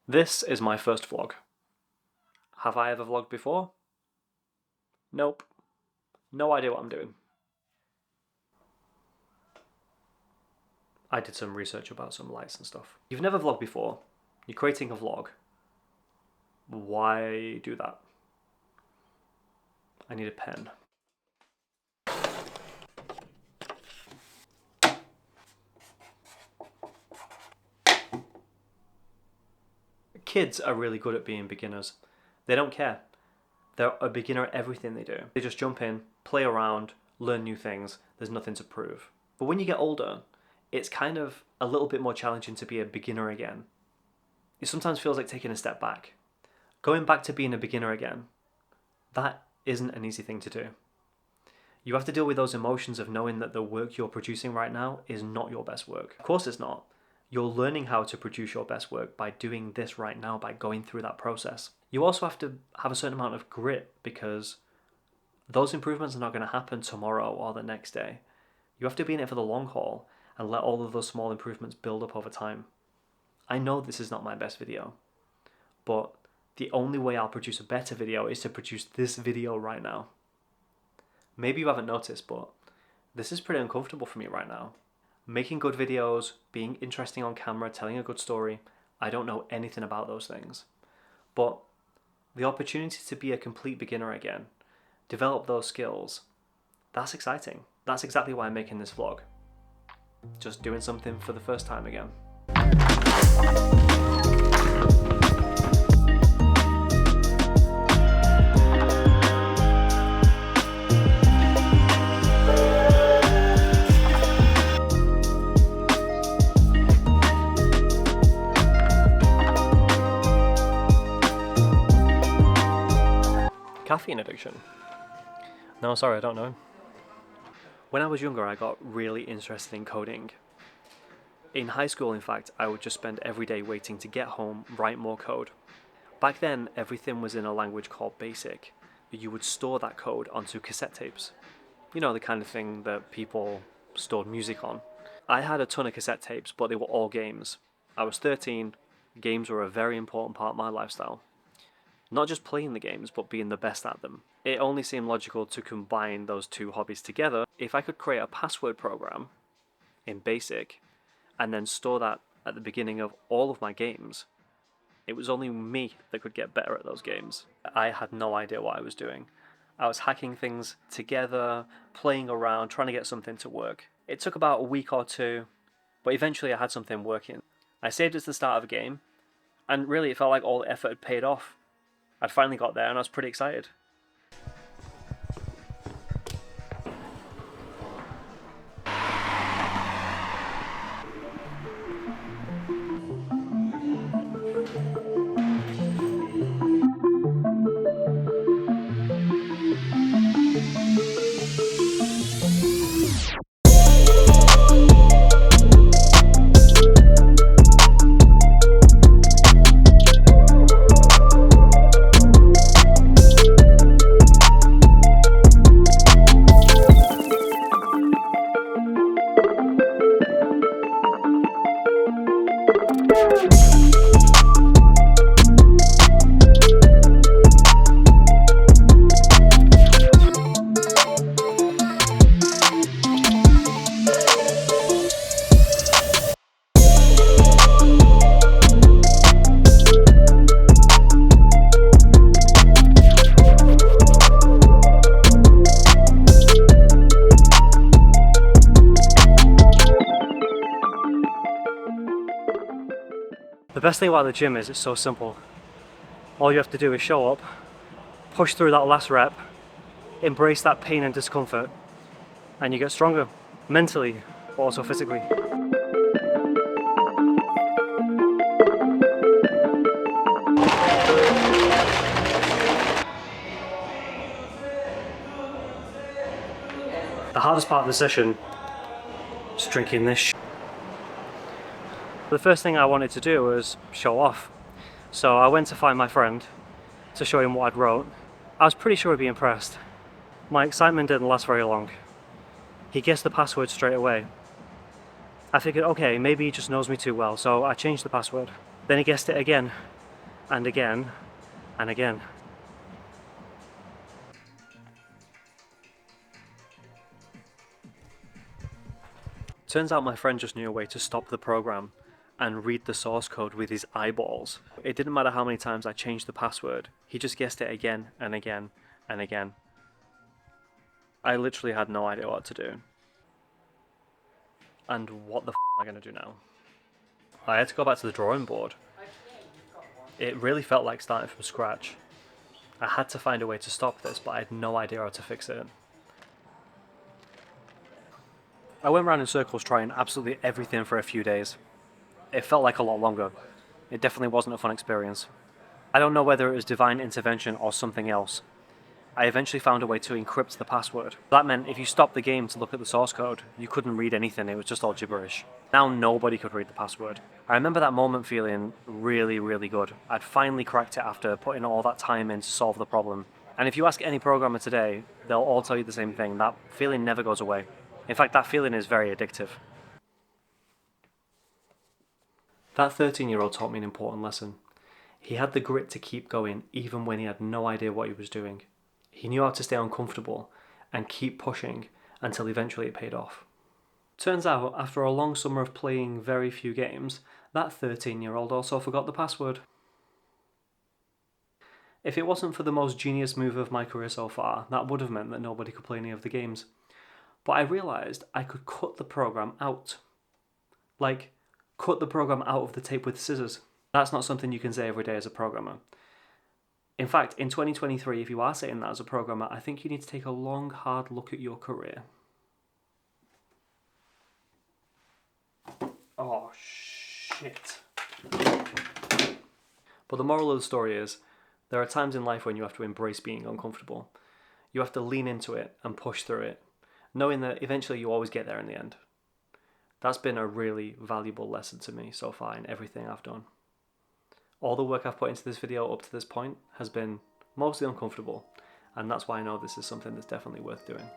This is my first vlog. Have I ever vlogged before? Nope. No idea what I'm doing. I did some research about some lights and stuff. You've never vlogged before. You're creating a vlog. Why do that? I need a pen. Kids are really good at being beginners. They don't care. They're a beginner at everything they do. They just jump in, play around, learn new things. There's nothing to prove. But when you get older, it's kind of a little bit more challenging to be a beginner again. It sometimes feels like taking a step back. Going back to being a beginner again, that isn't an easy thing to do. You have to deal with those emotions of knowing that the work you're producing right now is not your best work. Of course it's not. You're learning how to produce your best work by doing this right now, by going through that process. You also have to have a certain amount of grit because those improvements are not going to happen tomorrow or the next day. You have to be in it for the long haul and let all of those small improvements build up over time. I know this is not my best video, but the only way I'll produce a better video is to produce this video right now. Maybe you haven't noticed, but this is pretty uncomfortable for me right now. Making good videos, being interesting on camera, telling a good story, I don't know anything about those things. But the opportunity to be a complete beginner again, develop those skills, that's exciting. That's exactly why I'm making this vlog. Just doing something for the first time again. Caffeine addiction? No, sorry, I don't know. When I was younger, I got really interested in coding. In high school, in fact, I would just spend every day waiting to get home, write more code. Back then, everything was in a language called BASIC. You would store that code onto cassette tapes. You know, the kind of thing that people stored music on. I had a ton of cassette tapes, but they were all games. I was 13, games were a very important part of my lifestyle. Not just playing the games, but being the best at them. It only seemed logical to combine those two hobbies together. If I could create a password program in BASIC and then store that at the beginning of all of my games, it was only me that could get better at those games. I had no idea what I was doing. I was hacking things together, playing around, trying to get something to work. It took about a week or two, but eventually I had something working. I saved it to the start of a game, and really it felt like all the effort had paid off. I'd finally got there and I was pretty excited. The best thing about the gym is it's so simple. All you have to do is show up, push through that last rep, embrace that pain and discomfort, and you get stronger, mentally, but also physically. The hardest part of the session is drinking this. The first thing I wanted to do was show off. So I went to find my friend to show him what I'd wrote. I was pretty sure he'd be impressed. My excitement didn't last very long. He guessed the password straight away. I figured, okay, maybe he just knows me too well, so I changed the password. Then he guessed it again, and again, and again. Turns out my friend just knew a way to stop the program and read the source code with his eyeballs. It didn't matter how many times I changed the password, he just guessed it again and again and again. I literally had no idea what to do. And what the f am I going to do now? I had to go back to the drawing board. It really felt like starting from scratch. I had to find a way to stop this, but I had no idea how to fix it. I went around in circles trying absolutely everything for a few days. It felt like a lot longer. It definitely wasn't a fun experience. I don't know whether it was divine intervention or something else. I eventually found a way to encrypt the password. That meant if you stopped the game to look at the source code, you couldn't read anything, it was just all gibberish. Now nobody could read the password. I remember that moment feeling really, really good. I'd finally cracked it after putting all that time in to solve the problem. And if you ask any programmer today, they'll all tell you the same thing, that feeling never goes away. In fact, that feeling is very addictive. That 13-year-old taught me an important lesson. He had the grit to keep going even when he had no idea what he was doing. He knew how to stay uncomfortable and keep pushing until eventually it paid off. Turns out, after a long summer of playing very few games, that 13-year-old also forgot the password. If it wasn't for the most genius move of my career so far, that would have meant that nobody could play any of the games. But I realised I could cut the program out. Like, cut the program out of the tape with scissors. That's not something you can say every day as a programmer. In fact, in 2023, if you are saying that as a programmer, I think you need to take a long, hard look at your career. Oh, shit. But the moral of the story is, there are times in life when you have to embrace being uncomfortable. You have to lean into it and push through it, knowing that eventually you always get there in the end. That's been a really valuable lesson to me so far in everything I've done. All the work I've put into this video up to this point has been mostly uncomfortable, and that's why I know this is something that's definitely worth doing.